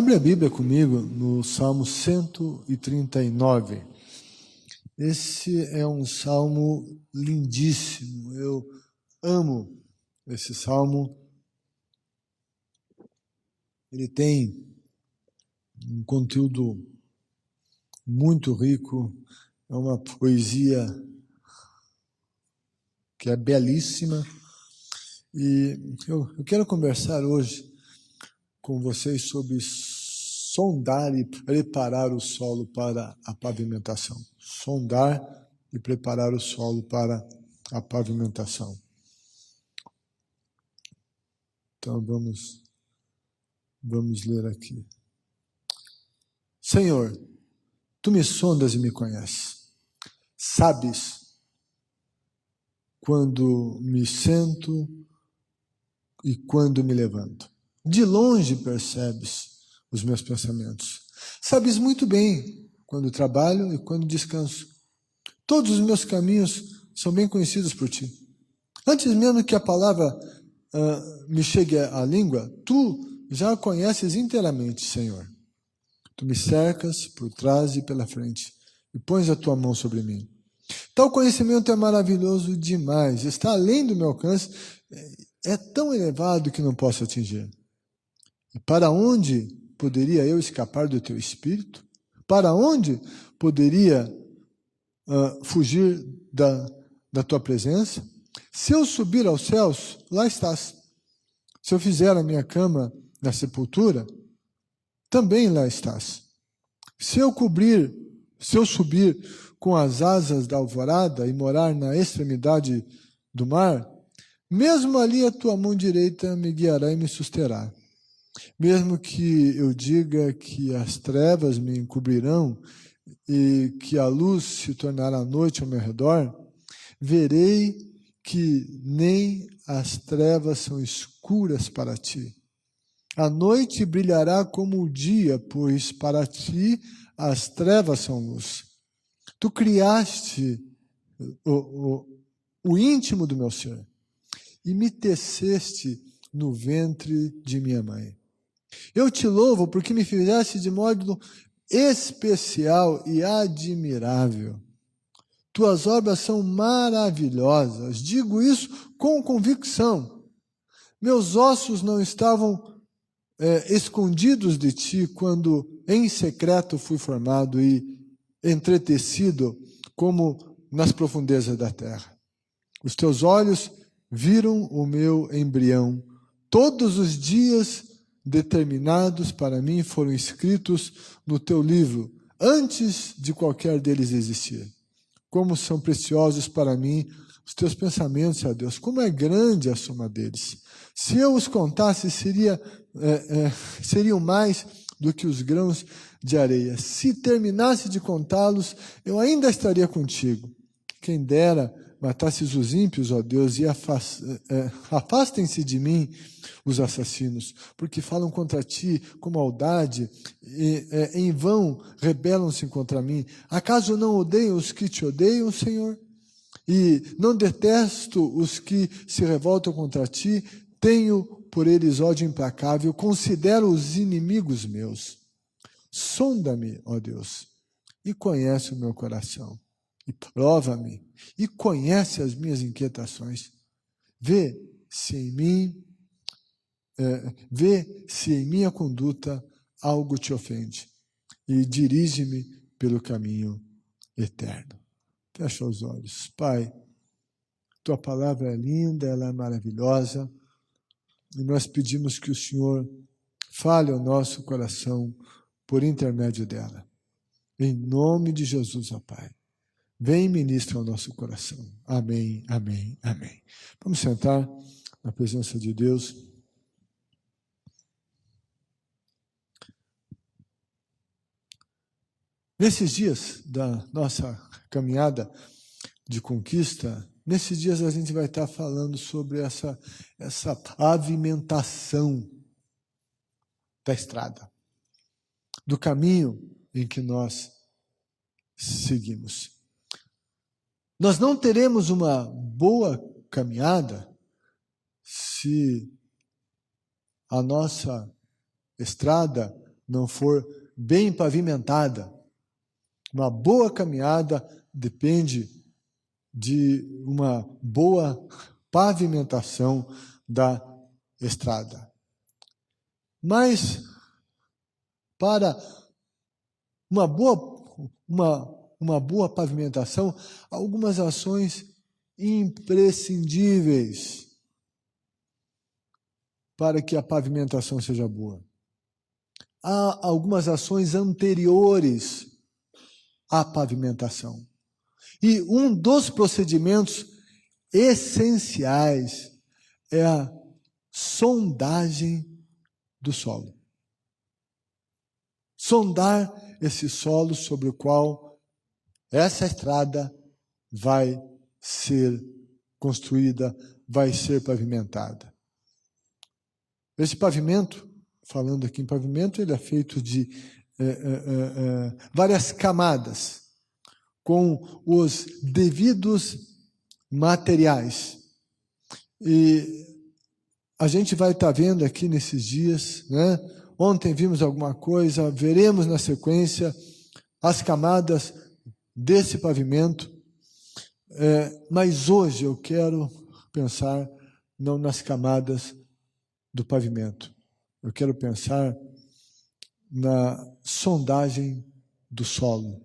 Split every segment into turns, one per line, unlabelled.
Abre a Bíblia comigo no Salmo 139. Esse é um salmo lindíssimo. Eu amo esse salmo. Ele tem um conteúdo muito rico. É uma poesia que é belíssima. E eu quero conversar hoje com vocês sobre sondar e preparar o solo para a pavimentação. Sondar e preparar o solo para a pavimentação. Então vamos ler aqui. Senhor, tu me sondas e me conheces. Sabes quando me sento e quando me levanto. De longe percebes os meus pensamentos. Sabes muito bem quando trabalho e quando descanso. Todos os meus caminhos são bem conhecidos por ti. Antes mesmo que a palavra me chegue à língua, tu já a conheces inteiramente, Senhor. Tu me cercas por trás e pela frente e pões a tua mão sobre mim. Tal conhecimento é maravilhoso demais, está além do meu alcance, é tão elevado que não posso atingir. E para onde poderia eu escapar do teu espírito? Para onde poderia fugir da tua presença? Se eu subir aos céus, lá estás. Se eu fizer a minha cama na sepultura, também lá estás. Se eu subir com as asas da alvorada e morar na extremidade do mar, mesmo ali a tua mão direita me guiará e me susterá. Mesmo que eu diga que as trevas me encobrirão e que a luz se tornará noite ao meu redor, verei que nem as trevas são escuras para ti. A noite brilhará como o dia, pois para ti as trevas são luz. Tu criaste o íntimo do meu ser e me teceste no ventre de minha mãe. Eu te louvo porque me fizeste de modo especial e admirável. Tuas obras são maravilhosas. Digo isso com convicção. Meus ossos não estavam escondidos de ti quando em secreto fui formado e entretecido como nas profundezas da terra. Os teus olhos viram o meu embrião. Todos os dias determinados para mim foram escritos no teu livro, antes de qualquer deles existir. Como são preciosos para mim os teus pensamentos, ó Deus, como é grande a soma deles. Se eu os contasse, seriam mais do que os grãos de areia. Se terminasse de contá-los, eu ainda estaria contigo. Quem dera matasses os ímpios, ó Deus, e afastem-se de mim os assassinos, porque falam contra ti com maldade, e em vão rebelam-se contra mim. Acaso não odeio os que te odeiam, Senhor? E não detesto os que se revoltam contra ti? Tenho por eles ódio implacável, considero-os inimigos meus. Sonda-me, ó Deus, e conhece o meu coração. E prova-me, e conhece as minhas inquietações. Vê se em minha conduta algo te ofende, e dirige-me pelo caminho eterno. Fecha os olhos. Pai, tua palavra é linda, ela é maravilhosa, e nós pedimos que o Senhor fale ao nosso coração por intermédio dela. Em nome de Jesus, ó Pai. Vem e ministra ao nosso coração. Amém, amém, amém. Vamos sentar na presença de Deus. Nesses dias da nossa caminhada de conquista, nesses dias a gente vai estar falando sobre essa pavimentação da estrada, do caminho em que nós seguimos. Nós não teremos uma boa caminhada se a nossa estrada não for bem pavimentada. Uma boa caminhada depende de uma boa pavimentação da estrada. Mas, para uma boa pavimentação, algumas ações imprescindíveis para que a pavimentação seja boa. Há algumas ações anteriores à pavimentação. E um dos procedimentos essenciais é a sondagem do solo. Sondar esse solo sobre o qual essa estrada vai ser construída, vai ser pavimentada. Esse pavimento, falando aqui em pavimento, ele é feito de várias camadas, com os devidos materiais. E a gente vai estar vendo aqui nesses dias, né? Ontem vimos alguma coisa, veremos na sequência as camadas desse pavimento, mas hoje eu quero pensar não nas camadas do pavimento, eu quero pensar na sondagem do solo,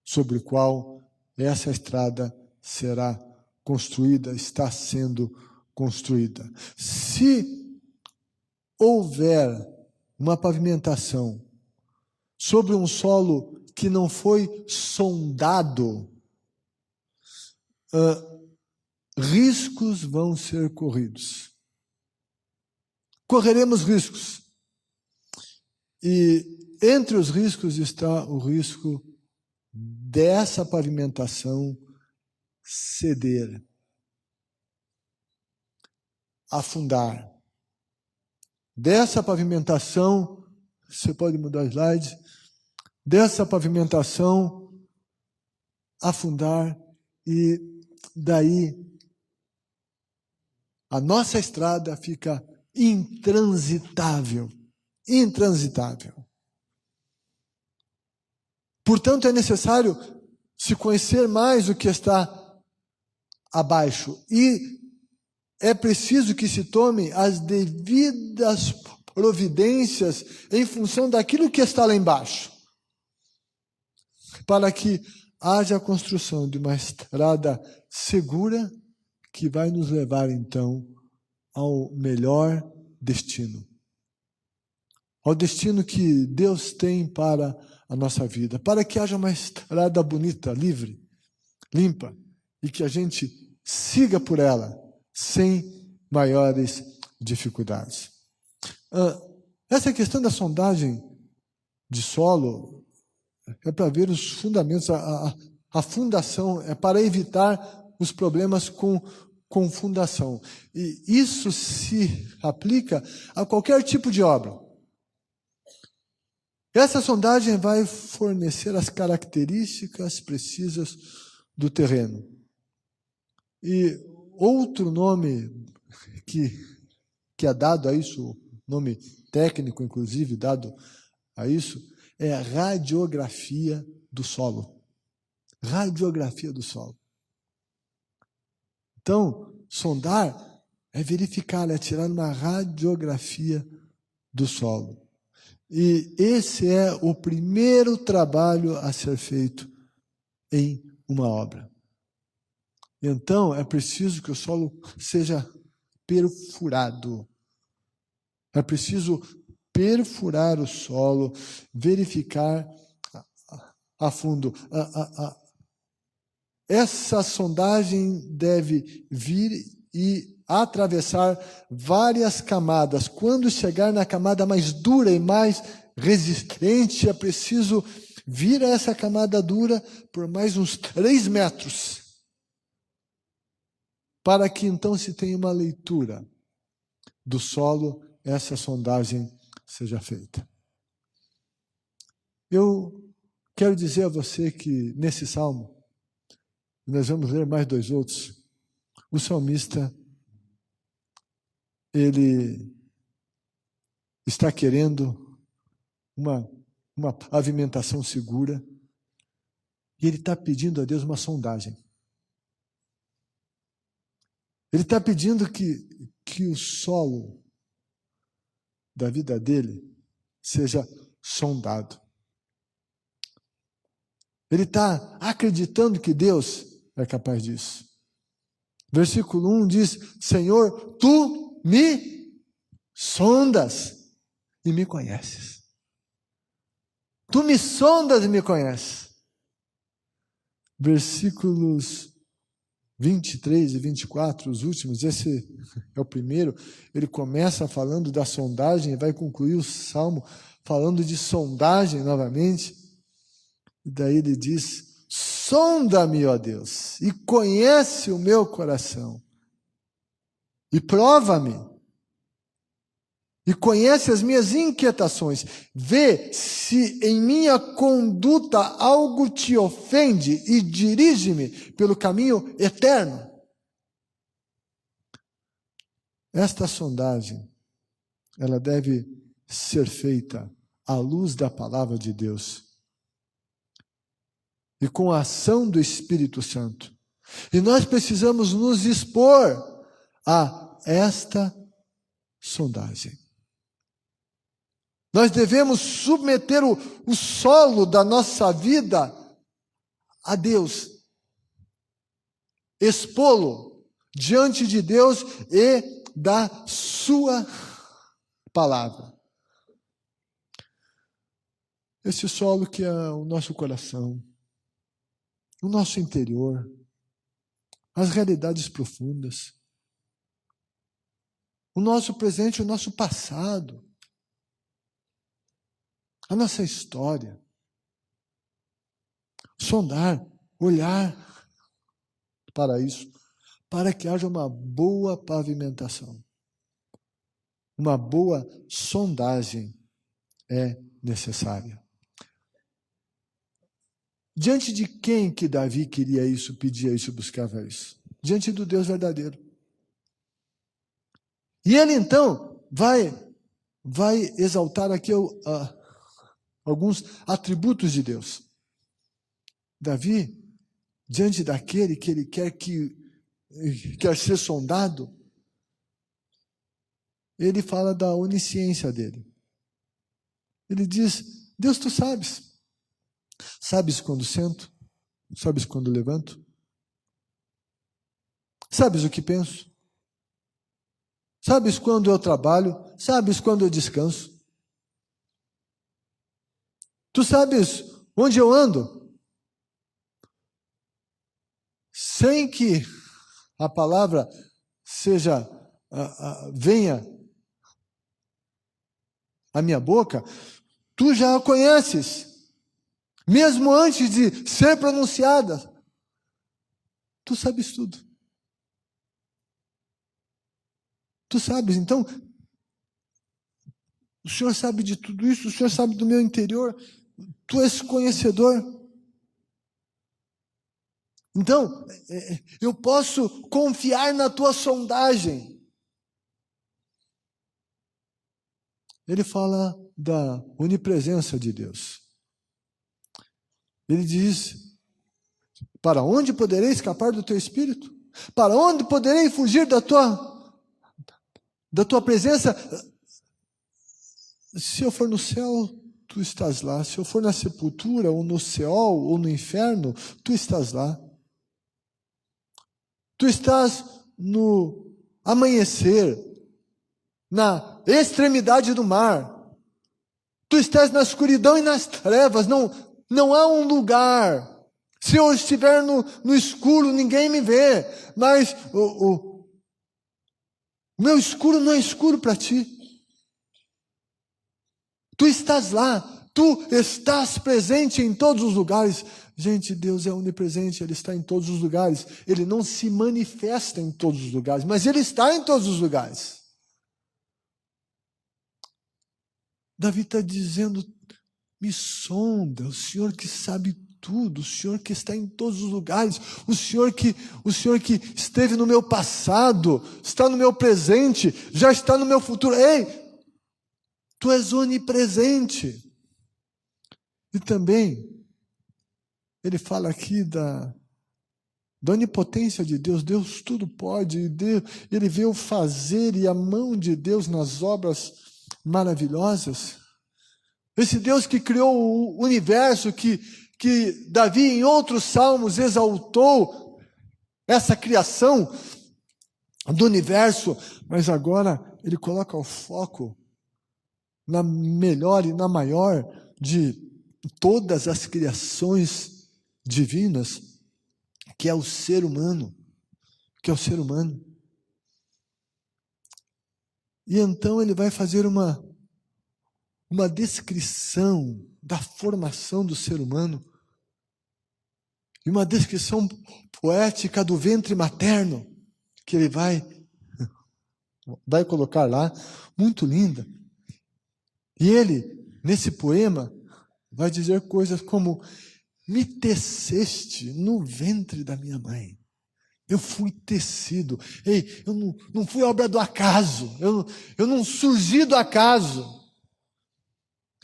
sobre o qual essa estrada será construída, está sendo construída. Se houver uma pavimentação sobre um solo que não foi sondado, riscos vão ser corridos. Correremos riscos. E entre os riscos está o risco dessa pavimentação ceder, afundar. Dessa pavimentação, você pode mudar o slide, dessa pavimentação afundar e daí a nossa estrada fica intransitável. Intransitável. Portanto, é necessário se conhecer mais o que está abaixo e é preciso que se tome as devidas providências em função daquilo que está lá embaixo, para que haja a construção de uma estrada segura que vai nos levar, então, ao melhor destino. Ao destino que Deus tem para a nossa vida, para que haja uma estrada bonita, livre, limpa, e que a gente siga por ela sem maiores dificuldades. Essa questão da sondagem de solo é para ver os fundamentos, a fundação, é para evitar os problemas com fundação. E isso se aplica a qualquer tipo de obra. Essa sondagem vai fornecer as características precisas do terreno. E outro nome que é dado a isso, nome técnico, inclusive, dado a isso, é a radiografia do solo. Radiografia do solo. Então, sondar é verificar, é tirar uma radiografia do solo. E esse é o primeiro trabalho a ser feito em uma obra. Então, é preciso que o solo seja perfurado. É preciso perfurar o solo, verificar a fundo. Essa sondagem deve vir e atravessar várias camadas. Quando chegar na camada mais dura e mais resistente, é preciso vir a essa camada dura por mais uns 3 metros, para que então se tenha uma leitura do solo, essa sondagem seja feita. Eu quero dizer a você que nesse salmo, nós vamos ler mais 2 outros, o salmista, ele está querendo uma pavimentação segura. E ele está pedindo a Deus uma sondagem. Ele está pedindo que o solo da vida dele seja sondado. Ele está acreditando que Deus é capaz disso. Versículo 1 diz: Senhor, tu me sondas e me conheces. Tu me sondas e me conheces. Versículos 23 e 24, os últimos, esse é o primeiro, ele começa falando da sondagem e vai concluir o salmo falando de sondagem novamente. E daí ele diz: sonda-me, ó Deus, e conhece o meu coração, e prova-me, e conhece as minhas inquietações. Vê se em minha conduta algo te ofende e dirige-me pelo caminho eterno. Esta sondagem, ela deve ser feita à luz da palavra de Deus e com a ação do Espírito Santo. E nós precisamos nos expor a esta sondagem. Nós devemos submeter o solo da nossa vida a Deus, expô-lo diante de Deus e da sua palavra. Esse solo que é o nosso coração, o nosso interior, as realidades profundas, o nosso presente, o nosso passado, a nossa história. Sondar, olhar para isso, para que haja uma boa pavimentação. Uma boa sondagem é necessária. Diante de quem que Davi queria isso, pedia isso, buscava isso? Diante do Deus verdadeiro. E ele então vai exaltar aqui alguns atributos de Deus. Davi, diante daquele que ele quer ser sondado, ele fala da onisciência dele. Ele diz: Deus, tu sabes. Sabes quando sento? Sabes quando levanto? Sabes o que penso? Sabes quando eu trabalho? Sabes quando eu descanso? Tu sabes onde eu ando? Sem que a palavra venha à minha boca, tu já a conheces. Mesmo antes de ser pronunciada, tu sabes tudo. Tu sabes, então, o Senhor sabe de tudo isso, o Senhor sabe do meu interior, tu és conhecedor. Então, eu posso confiar na tua sondagem. Ele fala da onipresença de Deus. Ele diz: para onde poderei escapar do teu espírito? Para onde poderei fugir da tua presença? Se eu for no céu, tu estás lá. Se eu for na sepultura, ou no Seol, ou no inferno, tu estás lá. Tu estás no amanhecer, na extremidade do mar. Tu estás na escuridão e nas trevas. Não há um lugar. Se eu estiver no escuro, ninguém me vê. Mas o meu escuro não é escuro para ti. Tu estás lá. Tu estás presente em todos os lugares. Gente, Deus é onipresente, Ele está em todos os lugares. Ele não se manifesta em todos os lugares, mas Ele está em todos os lugares. Davi está dizendo: me sonda, o Senhor que sabe tudo, o Senhor que está em todos os lugares, o Senhor que esteve no meu passado, está no meu presente, já está no meu futuro. Ei, tu és onipresente. E também, ele fala aqui da onipotência de Deus. Deus tudo pode, ele vê o fazer e a mão de Deus nas obras maravilhosas. Esse Deus que criou o universo, que Davi em outros salmos exaltou essa criação do universo, mas agora ele coloca o foco na melhor e na maior de todas as criações divinas, que é o ser humano, E então ele vai fazer uma descrição da formação do ser humano, e uma descrição poética do ventre materno, que ele vai colocar lá, muito linda. E ele, nesse poema, vai dizer coisas como: me teceste no ventre da minha mãe. Eu fui tecido. Ei, eu não fui obra do acaso. Eu não surgi do acaso.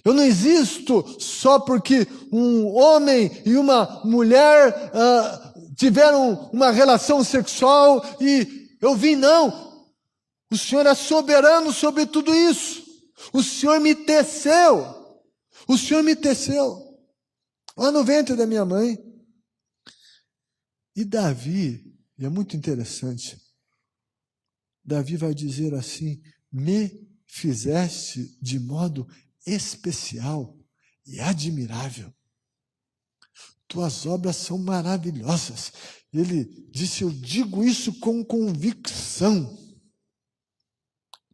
Eu não existo só porque um homem e uma mulher tiveram uma relação sexual e eu vim, não. O Senhor é soberano sobre tudo isso. O Senhor me teceu. O Senhor me teceu lá no ventre da minha mãe. E Davi, e é muito interessante, Davi vai dizer assim: me fizeste de modo especial e admirável. Tuas obras são maravilhosas. Ele disse: eu digo isso com convicção.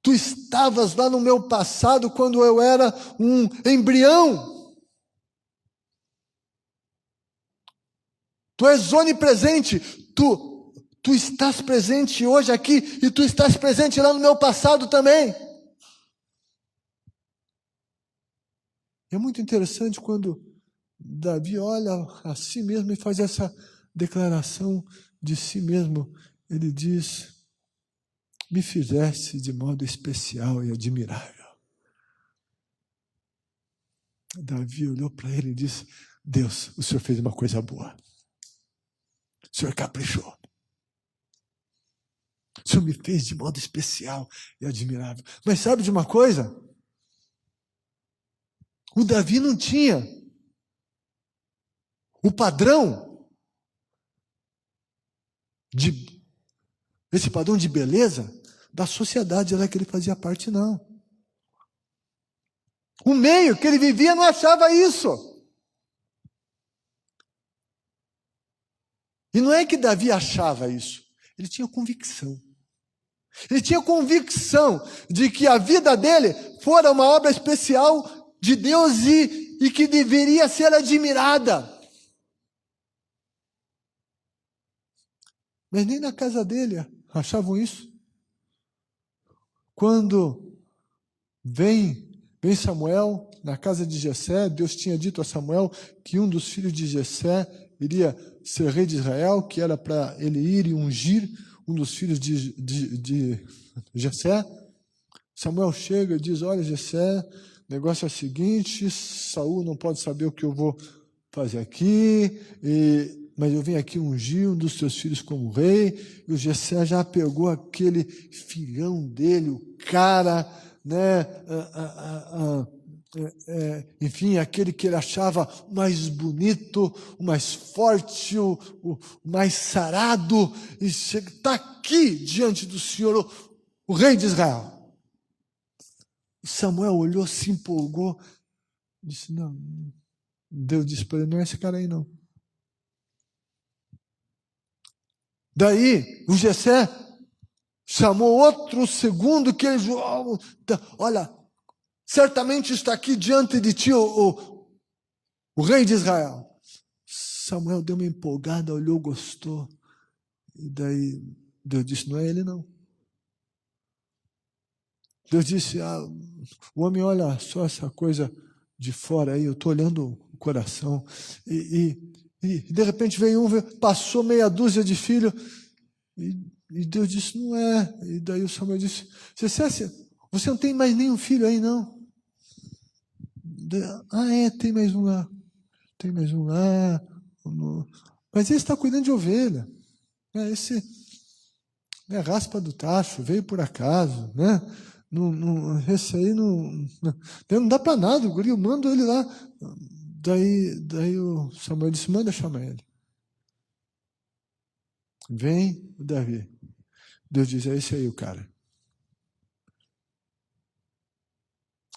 Tu estavas lá no meu passado quando eu era um embrião. Tu és onipresente. Tu estás presente hoje aqui e tu estás presente lá no meu passado também. É muito interessante quando Davi olha a si mesmo e faz essa declaração de si mesmo. Ele diz: me fizeste de modo especial e admirável. Davi olhou para ele e disse: Deus, o Senhor fez uma coisa boa. O Senhor caprichou. O Senhor me fez de modo especial e admirável. Mas sabe de uma coisa? O Davi não tinha o padrão esse padrão de beleza da sociedade lá que ele fazia parte, não. O meio que ele vivia não achava isso. E não é que Davi achava isso, ele tinha convicção. Ele tinha convicção de que a vida dele fora uma obra especial de Deus e que deveria ser admirada. Mas nem na casa dele achavam isso. Quando vem Samuel na casa de Jessé, Deus tinha dito a Samuel que um dos filhos de Jessé iria ser rei de Israel, que era para ele ir e ungir um dos filhos de Jessé. Samuel chega e diz: olha, Jessé, o negócio é o seguinte, Saul não pode saber o que eu vou fazer aqui, mas eu vim aqui ungir um dos seus filhos como rei. E o Jessé já pegou aquele filhão dele, o cara, né, enfim, aquele que ele achava mais bonito, o mais forte, o mais sarado, e está aqui diante do Senhor, o rei de Israel. Samuel olhou, se empolgou, disse: não, Deus disse para ele: não é esse cara aí não. Daí o Jessé chamou outro segundo que ele, olha, certamente está aqui diante de ti o rei de Israel. Samuel deu uma empolgada, olhou, gostou. E daí Deus disse: não é ele não. Deus disse: o homem olha só essa coisa de fora aí, eu estou olhando o coração. E de repente veio passou meia dúzia de filhos, e Deus disse: não é. E daí o Samuel disse: você não tem mais nenhum filho aí, não? Tem mais um lá. tem mais um lá. Mas esse está cuidando de ovelha. Esse é raspa do tacho, veio por acaso, né? Esse aí não dá para nada, o guri, eu mando ele lá. Daí o Samuel disse, manda chamar ele. Vem o Davi. Deus diz, é esse aí o cara.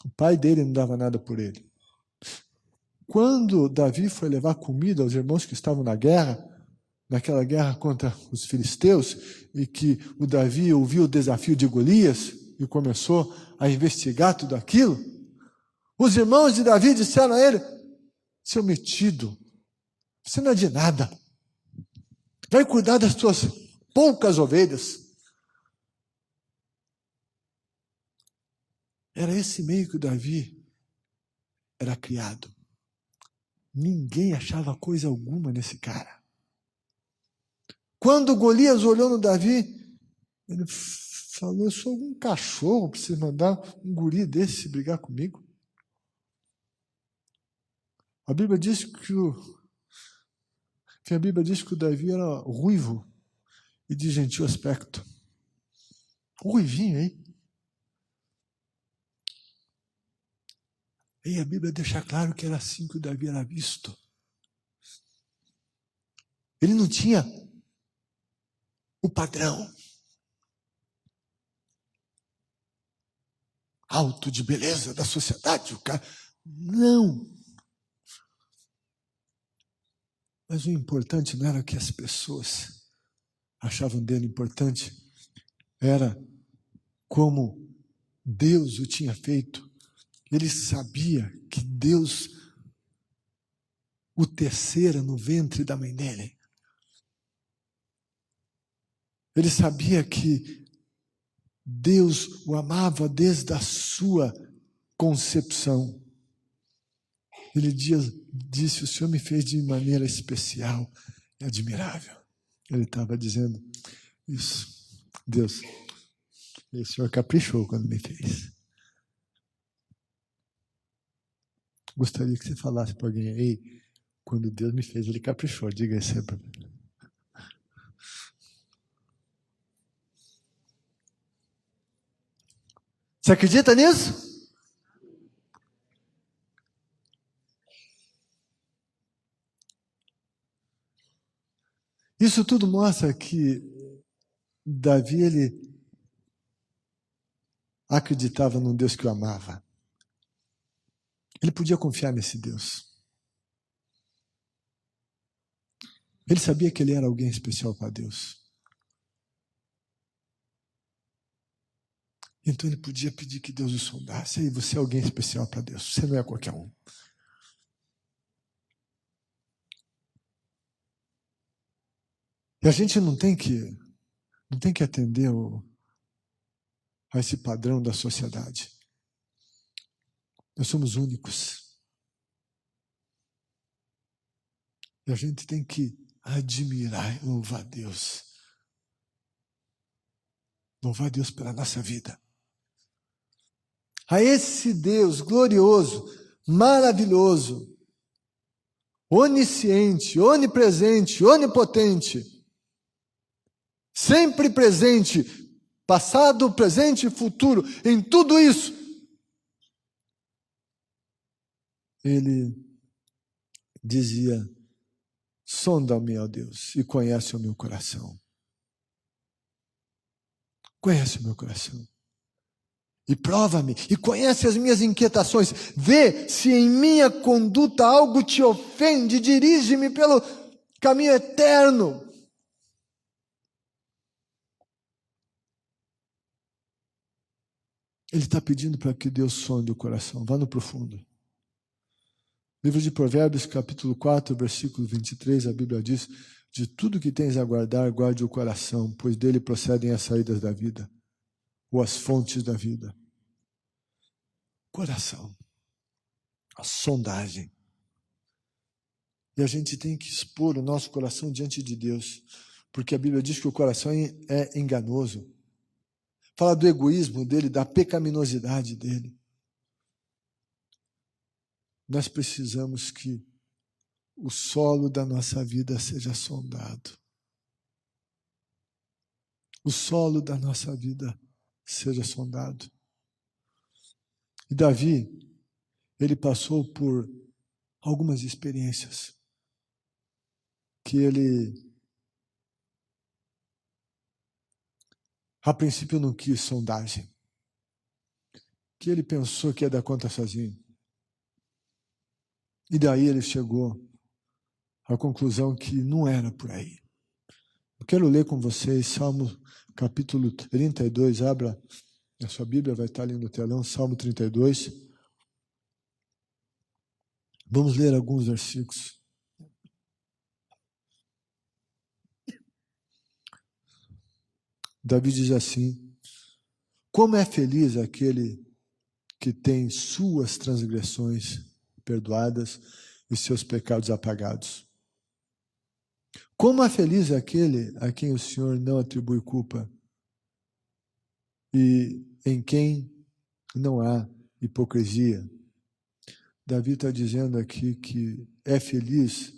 O pai dele não dava nada por ele. Quando Davi foi levar comida aos irmãos que estavam na guerra, naquela guerra contra os filisteus, e que o Davi ouviu o desafio de Golias e começou a investigar tudo aquilo, os irmãos de Davi disseram a ele, seu metido, você não é de nada, vai cuidar das tuas poucas ovelhas. Era esse meio que o Davi era criado. Ninguém achava coisa alguma nesse cara. Quando Golias olhou no Davi, ele falou, eu sou um cachorro para você mandar um guri desse brigar comigo. A Bíblia diz que o Davi era ruivo e de gentil aspecto. Ruivinho, hein? E a Bíblia deixa claro que era assim que o Davi era visto. Ele não tinha o padrão alto de beleza da sociedade. O cara, não. Mas o importante não era o que as pessoas achavam dele importante, era como Deus o tinha feito. Ele sabia que Deus o tecera no ventre da mãe dele. Ele sabia que Deus o amava desde a sua concepção. Ele disse, o Senhor me fez de maneira especial e admirável. Ele estava dizendo isso. Deus, o Senhor caprichou quando me fez. Gostaria que você falasse para alguém, ei, quando Deus me fez, Ele caprichou. Diga isso aí para mim. Você acredita nisso? Isso tudo mostra que Davi, ele acreditava num Deus que o amava. Ele podia confiar nesse Deus. Ele sabia que ele era alguém especial para Deus. Então ele podia pedir que Deus o sondasse. Ei, você é alguém especial para Deus. Você não é qualquer um. E a gente não tem que atender a esse padrão da sociedade. Nós somos únicos. E a gente tem que admirar e louvar Deus. Louvar Deus pela nossa vida. A esse Deus glorioso, maravilhoso, onisciente, onipresente, onipotente, sempre presente, passado, presente e futuro, em tudo isso, ele dizia, sonda-me, ó Deus, e conhece o meu coração. Conhece o meu coração. E prova-me, e conhece as minhas inquietações. Vê se em minha conduta algo te ofende, dirige-me pelo caminho eterno. Ele está pedindo para que Deus sonde o coração. Vá no profundo. Livro de Provérbios, capítulo 4, versículo 23, a Bíblia diz, de tudo que tens a guardar, guarde o coração, pois dele procedem as saídas da vida, ou as fontes da vida. Coração. A sondagem. E a gente tem que expor o nosso coração diante de Deus, porque a Bíblia diz que o coração é enganoso. Fala do egoísmo dele, da pecaminosidade dele. Nós precisamos que o solo da nossa vida seja sondado. O solo da nossa vida seja sondado. E Davi, ele passou por algumas experiências que ele, a princípio, não quis sondagem, que ele pensou que ia dar conta sozinho. E daí ele chegou à conclusão que não era por aí. Eu quero ler com vocês Salmo capítulo 32, abra a sua Bíblia, vai estar ali no telão, Salmo 32. Vamos ler alguns versículos. Davi diz assim: como é feliz aquele que tem suas transgressões perdoadas e seus pecados apagados. Como é feliz aquele a quem o Senhor não atribui culpa e em quem não há hipocrisia. Davi está dizendo aqui que é feliz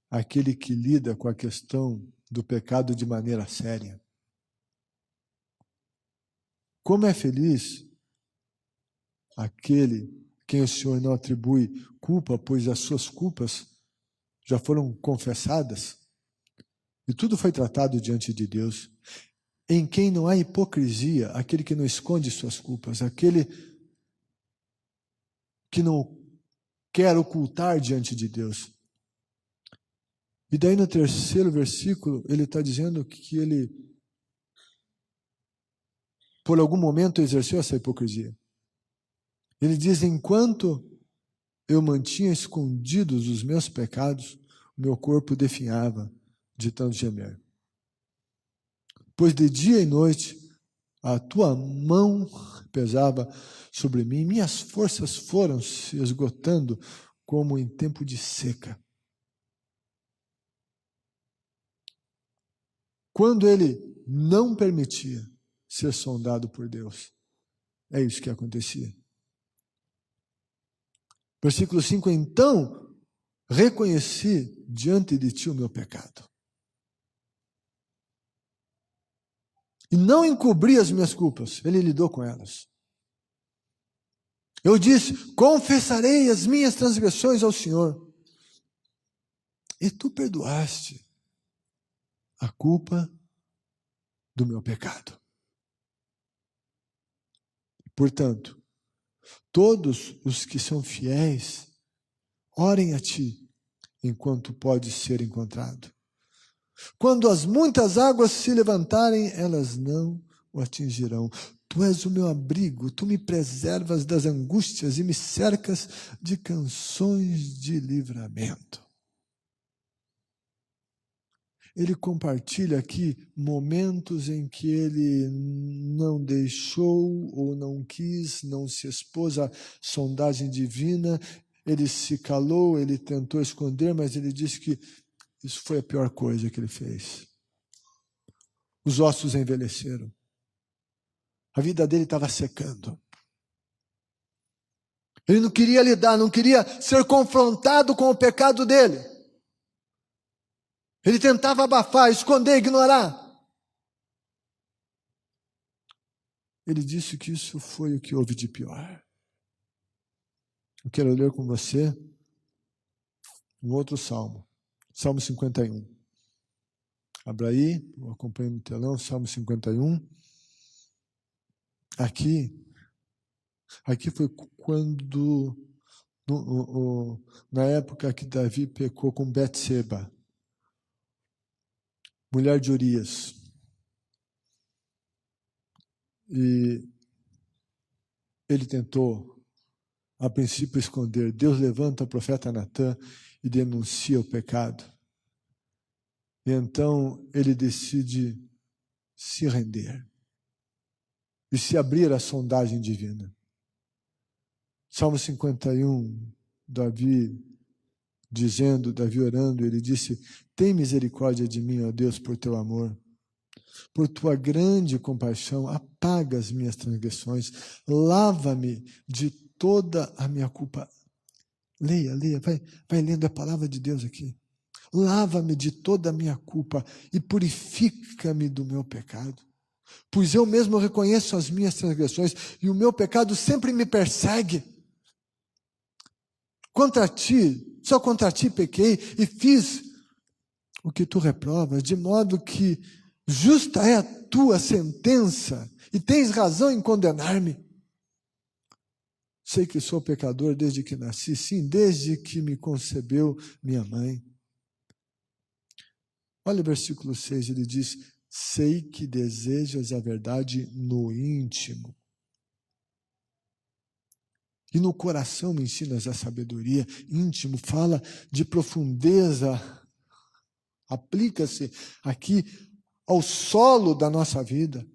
aquele que lida com a questão do pecado de maneira séria. Como é feliz aquele quem o Senhor não atribui culpa, pois as suas culpas já foram confessadas e tudo foi tratado diante de Deus. Em quem não há hipocrisia, aquele que não esconde suas culpas, aquele que não quer ocultar diante de Deus. E daí no terceiro versículo, ele está dizendo que ele, por algum momento, exerceu essa hipocrisia. Ele diz, enquanto eu mantinha escondidos os meus pecados, o meu corpo definhava de tanto gemer. Pois de dia e noite, a tua mão pesava sobre mim, minhas forças foram se esgotando como em tempo de seca. Quando ele não permitia ser sondado por Deus, é isso que acontecia. Versículo 5, então reconheci diante de ti o meu pecado. E não encobri as minhas culpas, ele lidou com elas. Eu disse, confessarei as minhas transgressões ao Senhor. E tu perdoaste a culpa do meu pecado. Portanto, todos os que são fiéis, orem a ti, enquanto pode ser encontrado. Quando as muitas águas se levantarem, elas não o atingirão. Tu és o meu abrigo, tu me preservas das angústias e me cercas de canções de livramento. Ele compartilha aqui momentos em que ele não deixou ou não quis, não se expôs à sondagem divina, ele se calou, ele tentou esconder, mas ele disse que isso foi a pior coisa que ele fez. Os ossos envelheceram. A vida dele estava secando. Ele não queria lidar, não queria ser confrontado com o pecado dele. Ele tentava abafar, esconder, ignorar. Ele disse que isso foi o que houve de pior. Eu quero ler com você um outro salmo. Salmo 51. Abra aí, acompanhe no telão, Salmo 51. Aqui foi quando, na época que Davi pecou com Betseba, mulher de Urias. E ele tentou, a princípio, esconder. Deus levanta o profeta Natã e denuncia o pecado. E então ele decide se render e se abrir à sondagem divina. Salmo 51, Davi orando, ele disse, tem misericórdia de mim, ó Deus, por teu amor. Por tua grande compaixão, apaga as minhas transgressões, lava-me de toda a minha culpa Leia, vai lendo a palavra de Deus aqui. Lava-me de toda a minha culpa e purifica-me do meu pecado. Pois eu mesmo reconheço as minhas transgressões e o meu pecado sempre me persegue. Só contra ti pequei e fiz o que tu reprovas, de modo que justa é a tua sentença e tens razão em condenar-me. Sei que sou pecador desde que nasci, sim, desde que me concebeu minha mãe. Olha o versículo 6, ele diz: sei que desejas a verdade no íntimo. E no coração me ensinas a sabedoria. Íntimo fala de profundeza. Aplica-se aqui ao solo da nossa vida.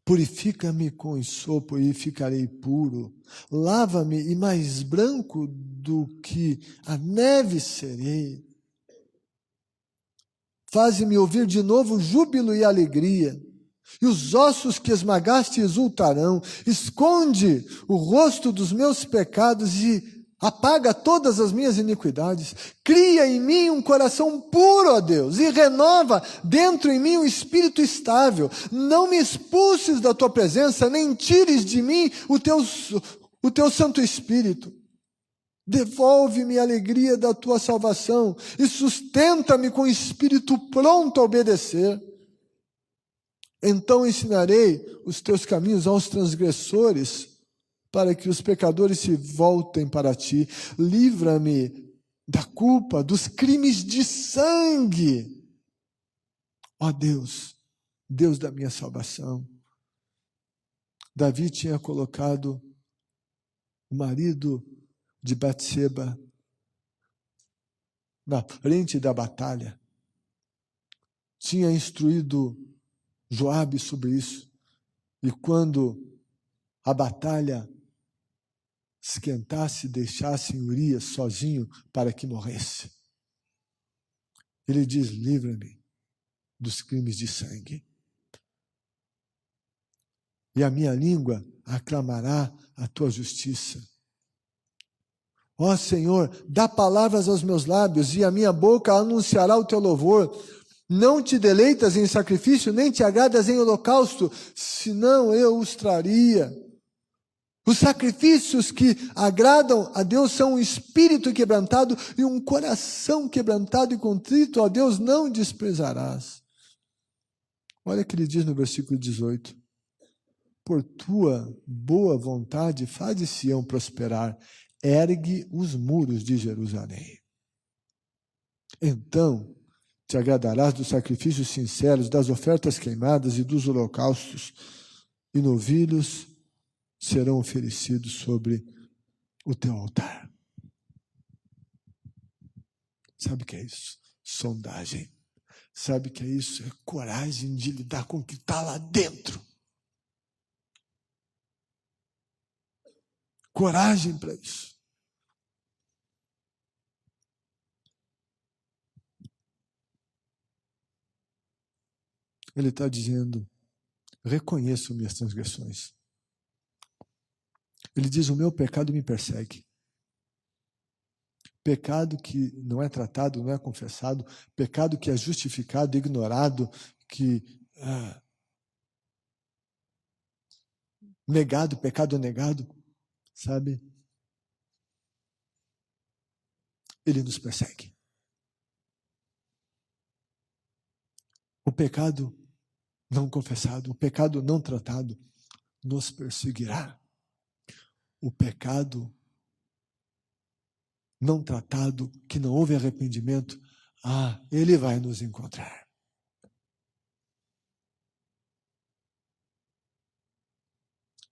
Purifica-me com esopo e ficarei puro. Lava-me e mais branco do que a neve serei. Faze-me ouvir de novo júbilo e alegria. E os ossos que esmagaste exultarão. Esconde o rosto dos meus pecados e apaga todas as minhas iniquidades. Cria em mim um coração puro, ó Deus, e renova dentro em mim um espírito estável. Não me expulses da tua presença, nem tires de mim o teu Santo Espírito. Devolve-me a alegria da tua salvação e sustenta-me com o espírito pronto a obedecer. Então ensinarei os teus caminhos aos transgressores, para que os pecadores se voltem para ti. Livra-me da culpa, dos crimes de sangue. Ó Deus, Deus da minha salvação. Davi tinha colocado o marido de Batseba na frente da batalha. Tinha instruído Joabe sobre isso. E quando a batalha esquentasse, deixasse Urias sozinho para que morresse. Ele diz: livra-me dos crimes de sangue. E a minha língua aclamará a tua justiça. Ó Senhor, dá palavras aos meus lábios, e a minha boca anunciará o teu louvor. Não te deleitas em sacrifício, nem te agradas em holocausto, senão eu os traria. Os sacrifícios que agradam a Deus são um espírito quebrantado e um coração quebrantado e contrito, a Deus não desprezarás. Olha o que ele diz no versículo 18. Por tua boa vontade faz Sião prosperar, ergue os muros de Jerusalém. Então te agradarás dos sacrifícios sinceros, das ofertas queimadas e dos holocaustos, e novilhos serão oferecidos sobre o teu altar. Sabe o que é isso? Sondagem. Sabe o que é isso? É coragem de lidar com o que está lá dentro. Coragem para isso. Ele está dizendo: reconheço minhas transgressões. Ele diz: o meu pecado me persegue. Pecado que não é tratado, não é confessado, pecado que é justificado, ignorado, que negado, pecado negado, sabe? Ele nos persegue. O pecado não confessado, o pecado não tratado nos perseguirá. O pecado não tratado, que não houve arrependimento, ele vai nos encontrar.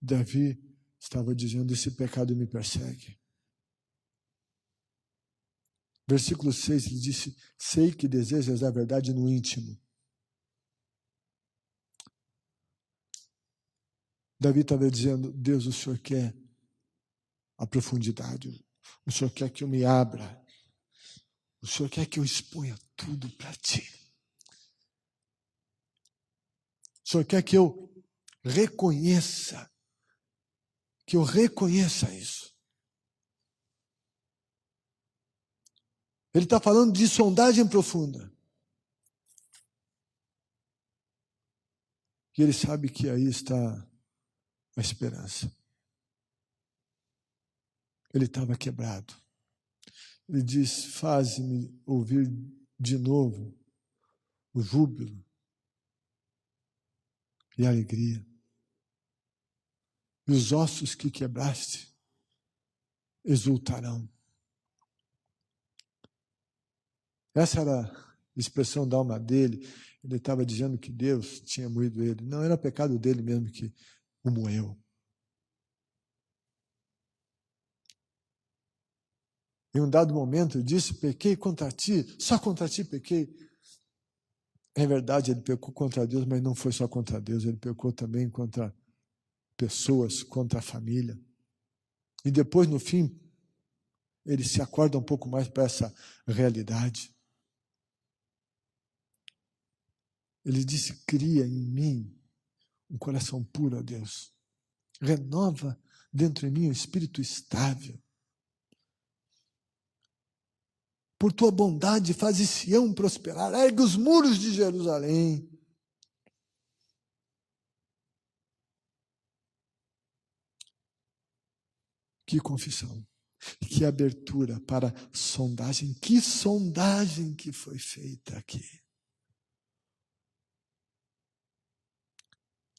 Davi estava dizendo: esse pecado me persegue. Versículo 6, ele disse: sei que desejas a verdade no íntimo. Davi estava dizendo: Deus, o Senhor quer a profundidade. O Senhor quer que eu me abra. O Senhor quer que eu exponha tudo para Ti. O Senhor quer que eu reconheça isso. Ele está falando de sondagem profunda. E ele sabe que aí está a esperança. Ele estava quebrado. Ele diz: faze-me ouvir de novo o júbilo e a alegria. E os ossos que quebraste exultarão. Essa era a expressão da alma dele. Ele estava dizendo que Deus tinha moído ele. Não, era o pecado dele mesmo que o moeu. Em um dado momento, ele disse: pequei contra ti, só contra ti pequei. É verdade, ele pecou contra Deus, mas não foi só contra Deus, ele pecou também contra pessoas, contra a família. E depois, no fim, ele se acorda um pouco mais para essa realidade. Ele disse: cria em mim um coração puro, ó Deus. Renova dentro de mim um espírito estável. Por tua bondade, faze Sião prosperar. Ergue os muros de Jerusalém. Que confissão. Que abertura para sondagem. Que sondagem que foi feita aqui.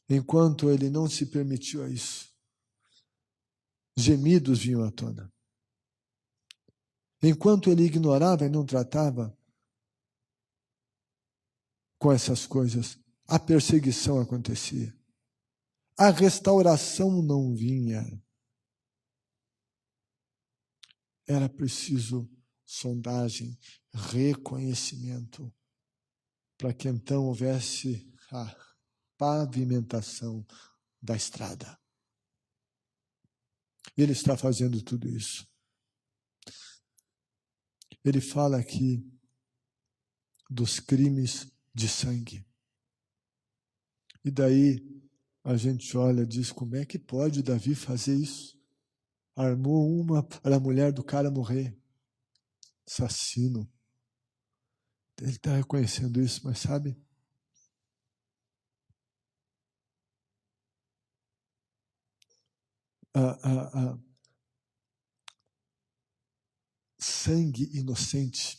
Enquanto ele não se permitiu a isso, gemidos vinham à tona. Enquanto ele ignorava e não tratava com essas coisas, a perseguição acontecia. A restauração não vinha. Era preciso sondagem, reconhecimento, para que então houvesse a pavimentação da estrada. Ele está fazendo tudo isso. Ele fala aqui dos crimes de sangue. E daí a gente olha e diz: como é que pode Davi fazer isso? Armou uma para a mulher do cara morrer. Assassino. Ele está reconhecendo isso, mas sabe? Sangue inocente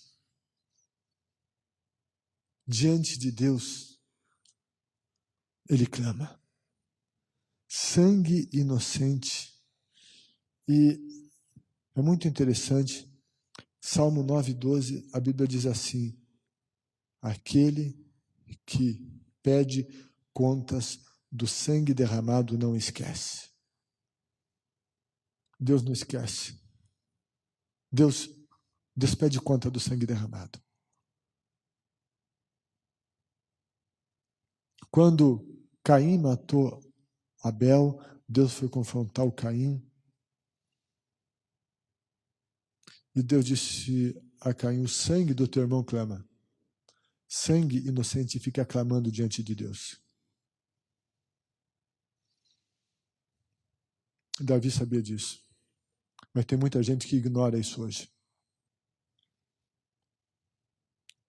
diante de Deus, ele clama. Sangue inocente. E é muito interessante, Salmo 9:12, a Bíblia diz assim: aquele que pede contas do sangue derramado não esquece. Deus não esquece. Deus pede conta do sangue derramado. Quando Caim matou Abel, Deus foi confrontar o Caim. E Deus disse a Caim: o sangue do teu irmão clama. Sangue inocente fica clamando diante de Deus. Davi sabia disso. Mas tem muita gente que ignora isso hoje.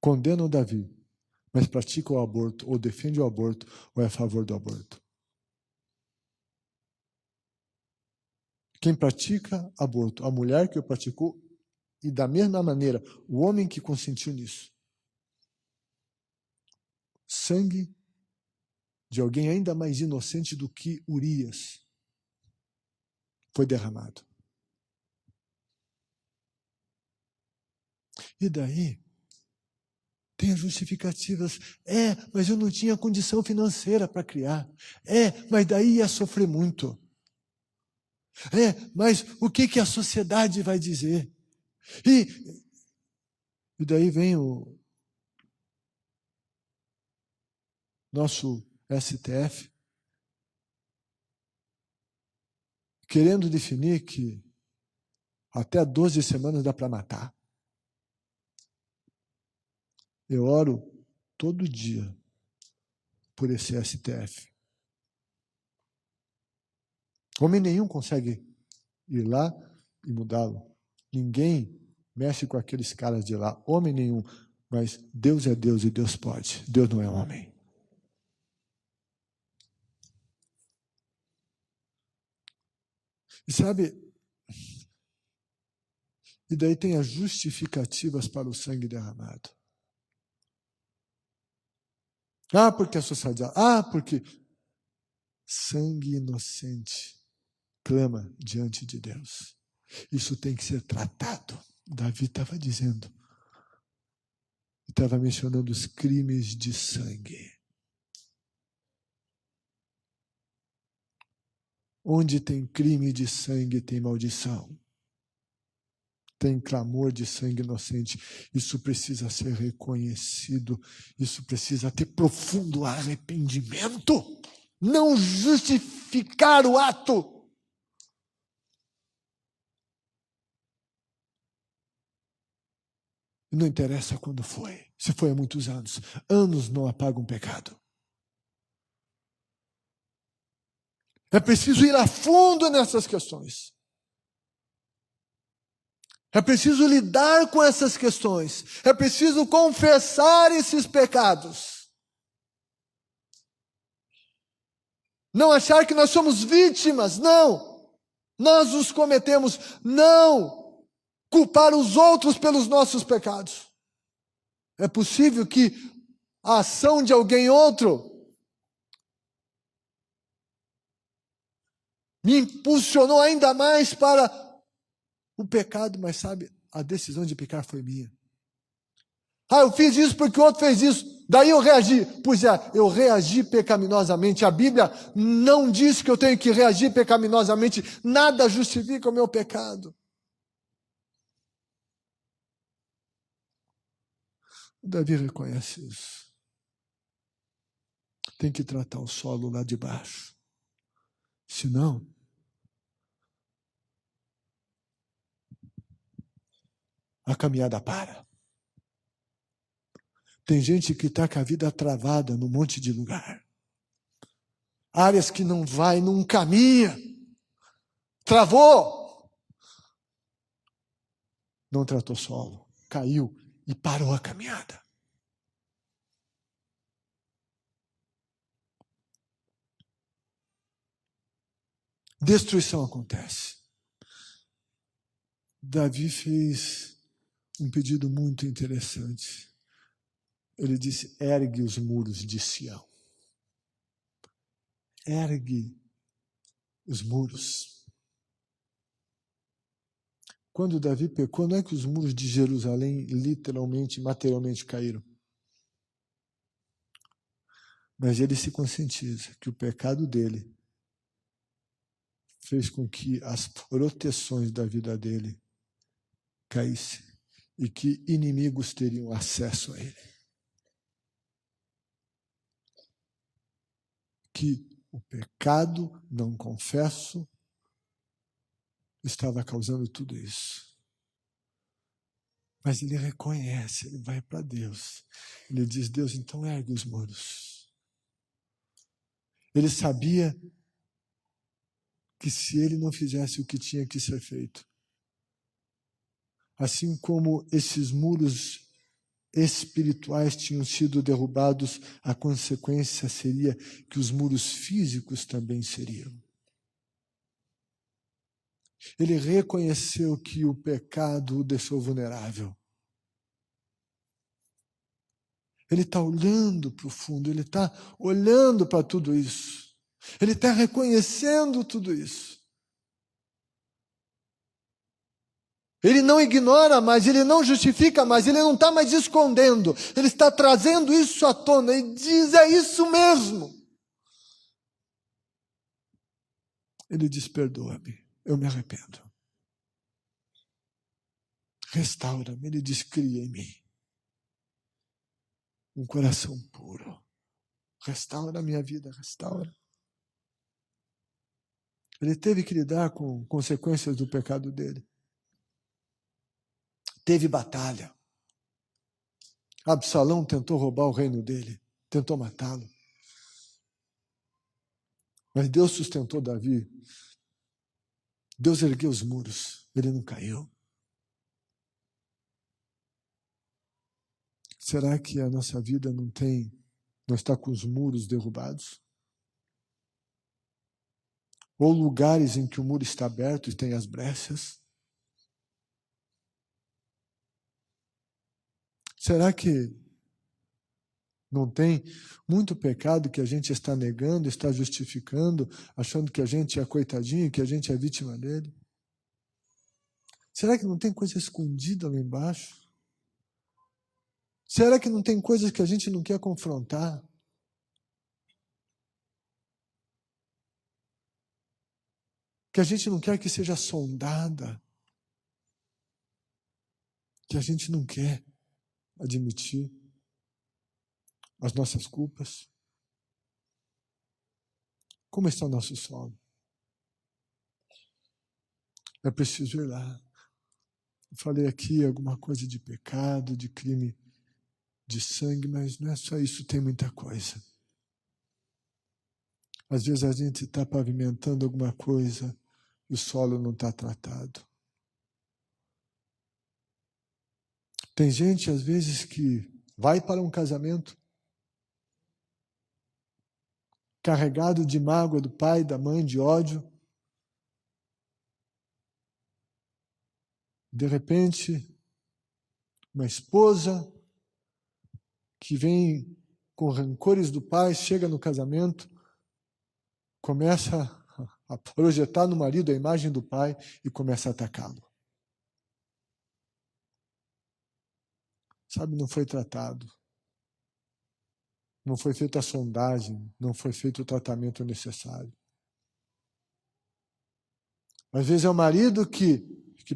Condenam Davi, mas pratica o aborto, ou defende o aborto, ou é a favor do aborto. Quem pratica aborto, a mulher que o praticou, e da mesma maneira, o homem que consentiu nisso. Sangue de alguém ainda mais inocente do que Urias foi derramado. E daí, tem as justificativas. Mas eu não tinha condição financeira para criar. Mas daí ia sofrer muito. Mas o que a sociedade vai dizer? E daí vem o nosso STF querendo definir que até 12 semanas dá para matar. Eu oro todo dia por esse STF. Homem nenhum consegue ir lá e mudá-lo. Ninguém mexe com aqueles caras de lá, homem nenhum, mas Deus é Deus e Deus pode, Deus não é homem. E sabe, e daí tem as justificativas para o sangue derramado. Ah, porque a sociedade, porque sangue inocente clama diante de Deus. Isso tem que ser tratado. Davi estava dizendo, estava mencionando os crimes de sangue. Onde tem crime de sangue, tem maldição. Tem clamor de sangue inocente. Isso precisa ser reconhecido. Isso precisa ter profundo arrependimento. Não justificar o ato. Não interessa quando foi. Se foi há muitos anos. Anos não apagam pecado. É preciso ir a fundo nessas questões. É preciso lidar com essas questões. É preciso confessar esses pecados. Não achar que nós somos vítimas. Não. Nós os cometemos. Não. Culpar os outros pelos nossos pecados. É possível que a ação de alguém outro me impulsionou ainda mais para o pecado, mas sabe, a decisão de pecar foi minha. Eu fiz isso porque o outro fez isso, daí eu reagi. Pois é, eu reagi pecaminosamente. A Bíblia não diz que eu tenho que reagir pecaminosamente. Nada justifica o meu pecado. O Davi reconhece isso. Tem que tratar o solo lá de baixo. Senão, a caminhada para. Tem gente que está com a vida travada num monte de lugar. Áreas que não vai, não caminha. Travou. Não tratou solo. Caiu e parou a caminhada. Destruição acontece. Davi fez um pedido muito interessante. Ele disse, ergue os muros de Sião. Ergue os muros. Quando Davi pecou, não é que os muros de Jerusalém literalmente, materialmente caíram. Mas ele se conscientiza que o pecado dele fez com que as proteções da vida dele caíssem e que inimigos teriam acesso a ele. Que o pecado não confesso estava causando tudo isso. Mas ele reconhece, ele vai para Deus. Ele diz, Deus, então ergue os muros. Ele sabia que se ele não fizesse o que tinha que ser feito, assim como esses muros espirituais tinham sido derrubados, a consequência seria que os muros físicos também seriam. Ele reconheceu que o pecado o deixou vulnerável. Ele está olhando para o fundo, ele está olhando para tudo isso. Ele está reconhecendo tudo isso. Ele não ignora mais, ele não justifica mais, ele não está mais escondendo. Ele está trazendo isso à tona e diz, é isso mesmo. Ele diz, perdoa-me, eu me arrependo. Restaura-me, ele diz, cria em mim um coração puro. Restaura a minha vida, restaura. Ele teve que lidar com consequências do pecado dele. Teve batalha. Absalão tentou roubar o reino dele, tentou matá-lo. Mas Deus sustentou Davi. Deus ergueu os muros, ele não caiu. Será que a nossa vida não está com os muros derrubados? Ou lugares em que o muro está aberto e tem as brechas? Será que não tem muito pecado que a gente está negando, está justificando, achando que a gente é coitadinho, que a gente é vítima dele? Será que não tem coisa escondida lá embaixo? Será que não tem coisas que a gente não quer confrontar? Que a gente não quer que seja sondada? Que a gente não quer admitir as nossas culpas? Como está o nosso solo? É preciso ir lá. Eu falei aqui alguma coisa de pecado, de crime de sangue, mas não é só isso, tem muita coisa. Às vezes a gente está pavimentando alguma coisa e o solo não está tratado. Tem gente, às vezes, que vai para um casamento carregado de mágoa do pai, da mãe, de ódio. De repente, uma esposa que vem com rancores do pai, chega no casamento, começa a projetar no marido a imagem do pai e começa a atacá-lo. Sabe, não foi tratado. Não foi feita a sondagem, não foi feito o tratamento necessário. Às vezes é o marido que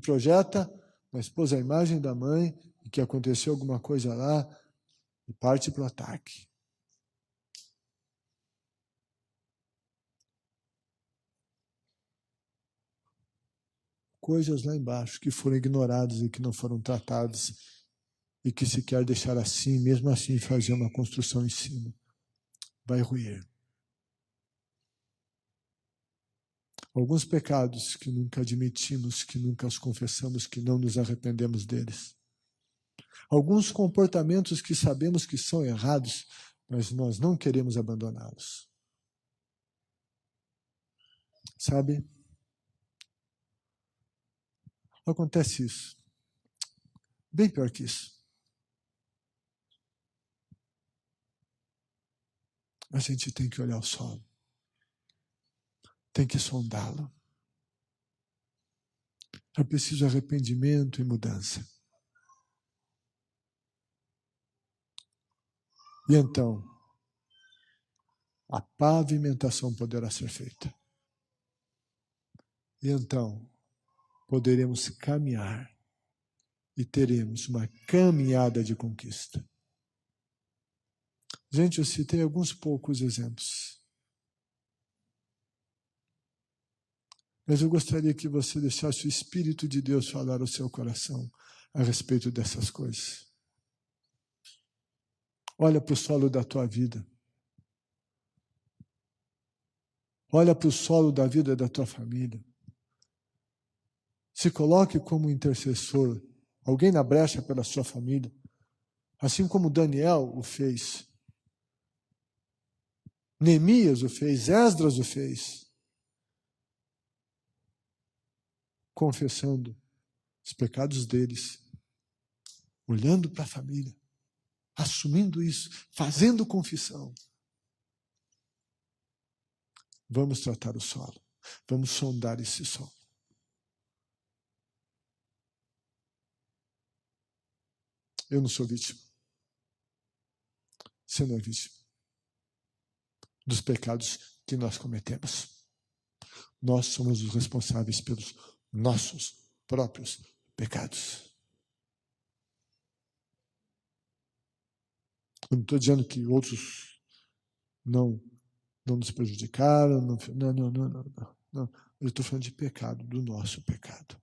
projeta na esposa a imagem da mãe e que aconteceu alguma coisa lá e parte para o ataque. Coisas lá embaixo que foram ignoradas e que não foram tratadas e que se quer deixar assim, mesmo assim fazer uma construção em cima, vai ruir. Alguns pecados que nunca admitimos, que nunca os confessamos, que não nos arrependemos deles. Alguns comportamentos que sabemos que são errados, mas nós não queremos abandoná-los. Sabe? Acontece isso. Bem pior que isso. A gente tem que olhar o solo. Tem que sondá-lo. É preciso arrependimento e mudança. E então, a pavimentação poderá ser feita. E então, poderemos caminhar e teremos uma caminhada de conquista. Gente, eu citei alguns poucos exemplos. Mas eu gostaria que você deixasse o Espírito de Deus falar ao seu coração a respeito dessas coisas. Olha para o solo da tua vida. Olha para o solo da vida da tua família. Se coloque como intercessor, alguém na brecha pela sua família, assim como Daniel o fez. Neemias o fez, Esdras o fez. Confessando os pecados deles, olhando para a família, assumindo isso, fazendo confissão. Vamos tratar o solo, vamos sondar esse solo. Eu não sou vítima. Você não é vítima dos pecados que nós cometemos. Nós somos os responsáveis pelos nossos próprios pecados. Eu não estou dizendo que outros não nos prejudicaram. Não. Eu estou falando de pecado, do nosso pecado.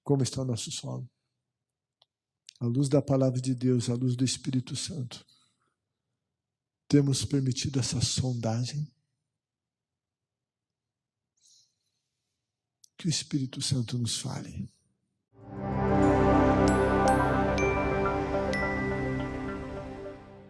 Como está o nosso solo? À luz da palavra de Deus, à luz do Espírito Santo, temos permitido essa sondagem? Que o Espírito Santo nos fale.